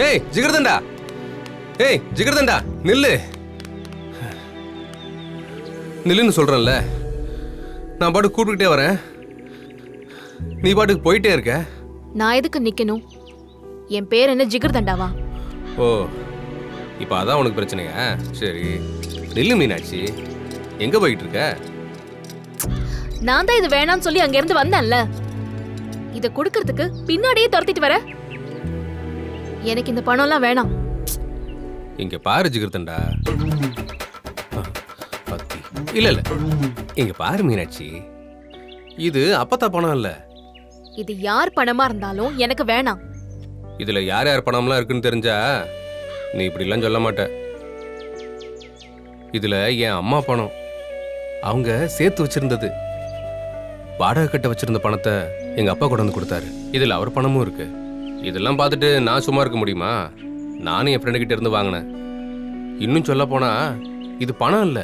ஏய் ஜிகர்தண்டா, ஏய் ஜிகர்தண்டா, நில்லு நில்லுன்னு சொல்றேன்ல. நான் பாட்டுக்கு கூப்பிட்டுக்கிட்டே வரேன், நீ பாட்டுக்கு போயிட்டே இருக்க. நான் எதுக்கு நிக்கணும்? என் பேர் என்ன ஜிகர்தண்டாவா? ஓ, இப்போ அதான் உனக்கு பிரச்சனையா? சரி நில்லு மீனாட்சி, எங்க போயிட்டு இருக்க? நான் தான் இது வேணாம்னு சொல்லி அங்க இருந்து வந்தேன்ல, இத குடுக்கறதுக்கு பின்னாடியே துரத்திட்டு வர. எனக்கு இந்த பணம்லாம் வேணாம். இங்க பாரு ஜிகர்தண்டா, பத்தி இல்ல இல்ல, இங்க பாரு மீனாட்சி, இது அப்பத்தா பணம் இல்ல. இது யார் பணமா இருந்தாலும் எனக்கு வேணாம். இதுல யார் யார் பணம்லாம் இருக்குன்னு தெரிஞ்சா நீ இப்படிலாம் சொல்ல மாட்ட. இதுல என் அம்மா பணம், அவங்க சேர்த்து வச்சிருந்தது. வாடகை கட்ட வச்சிருந்த பணத்தை எங்க அப்பா கொண்டு வந்து கொடுத்தாரு. இதுல அவர் பணமும் இருக்கு. இதெல்லாம் பார்த்துட்டு நான் சும்மா இருக்க முடியுமா? நானும் என் ஃப்ரெண்டு கிட்ட இருந்து வாங்கினேன். இன்னும் சொல்ல போனா இது பணம் இல்ல,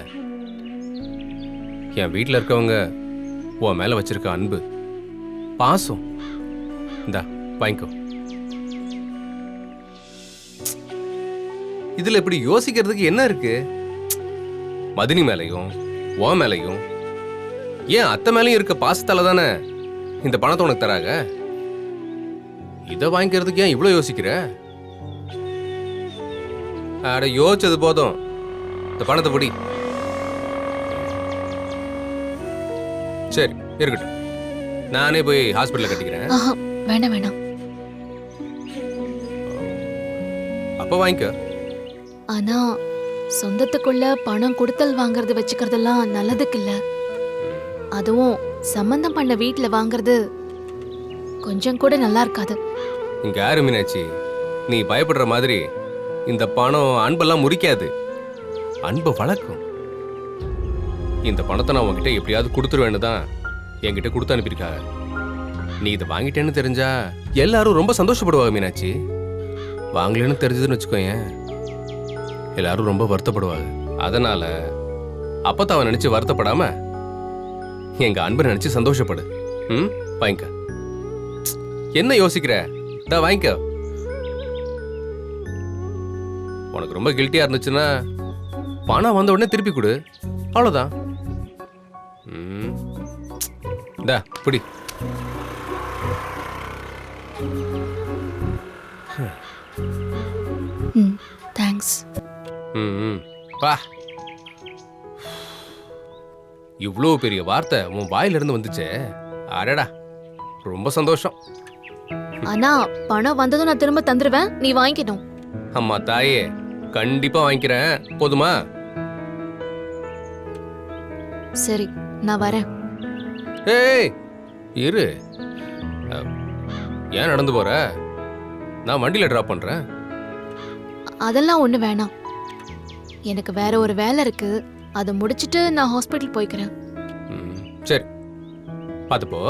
என் வீட்டில் இருக்கவங்க உன் மேல வச்சிருக்க அன்பு, பாசம். இந்தா வாங்கிக்கோ. இதுல இப்படி யோசிக்கிறதுக்கு என்ன இருக்கு? மதினி மேலையும் உன் மேலையும் ஏன் அத்தை மேலையும் இருக்க பாசத்தால தானே இந்த பணத்தை உனக்கு தராங்க. இதை வாங்கிக்கிறதுக்கு ஏன் இவ்வளவு யோசிக்கிற? அட யோசிச்சது போதும், இந்த பணத்தை பிடி. சரி இருக்கட்டும், நானே போய் ஹாஸ்பிட்டல்ல கட்டிக்கிறேன். வேணாம் வேணாம். அப்ப வாங்கிக்க. ஆனா சொந்தத்துக்குள்ள பணம் கொடுத்தல் வாங்குறது வச்சுக்கிறதெல்லாம் நல்லதுக்கு இல்ல. அதுவும் சம்பந்தம் பண்ண வீட்டுல வாங்குறது கொஞ்சம் கூட நல்லா இருக்காது. இங்க யாரு மீனாட்சி, நீ பயப்படுற மாதிரி இந்த பணம் அன்பெல்லாம் முறிக்காது, அன்பை வளர்க்கும். இந்த பணத்தை நான் உன்கிட்ட எப்படியாவது கொடுத்துருவேன்னு தான் என்கிட்ட கொடுத்து அனுப்பியிருக்காங்க. நீ இதை வாங்கிட்டேன்னு தெரிஞ்சா எல்லாரும் ரொம்ப சந்தோஷப்படுவாங்க மீனாட்சி. வாங்கலன்னு தெரிஞ்சதுன்னு வச்சுக்கோயேன், எல்லாரும் ரொம்ப வருத்தப்படுவாங்க. அதனால அப்பத்தாவை நினைச்சு வருத்தப்படாம எங்க அன்பை நினைச்சு சந்தோஷப்படு. ம், வாங்கிக்க. என்ன யோசிக்கிற? டா வாங்கிக்க. உனக்கு ரொம்ப கில்ட்டியா இருந்துச்சுன்னா பணம் வந்த உடனே திருப்பி கொடு, அவ்வளவுதான். டா பிடி. தேங்க்ஸ். பா, இவ்வளோ பெரிய வார்த்தை உன் வாயிலிருந்து வந்துச்சே, அடடா ரொம்ப சந்தோஷம். ஆனா பணம் வந்ததும் நான் திரும்ப தந்துருவேன், நீ வாங்கிக்கணும். அம்மா தாயே, கண்டிப்பா வாங்கிக்கிறேன், போதுமா? சரி நான் வரேன். ஏய் இரு, ஏன் நடந்து போற? நான் வண்டியில டிராப் பண்றேன். அதெல்லாம் ஒண்ணு வேணாம், எனக்கு வேற ஒரு வேலை இருக்கு, அதை முடிச்சிட்டு நான் ஹாஸ்பிட்டல் போய்க்கிறேன். சரி பார்த்து போ.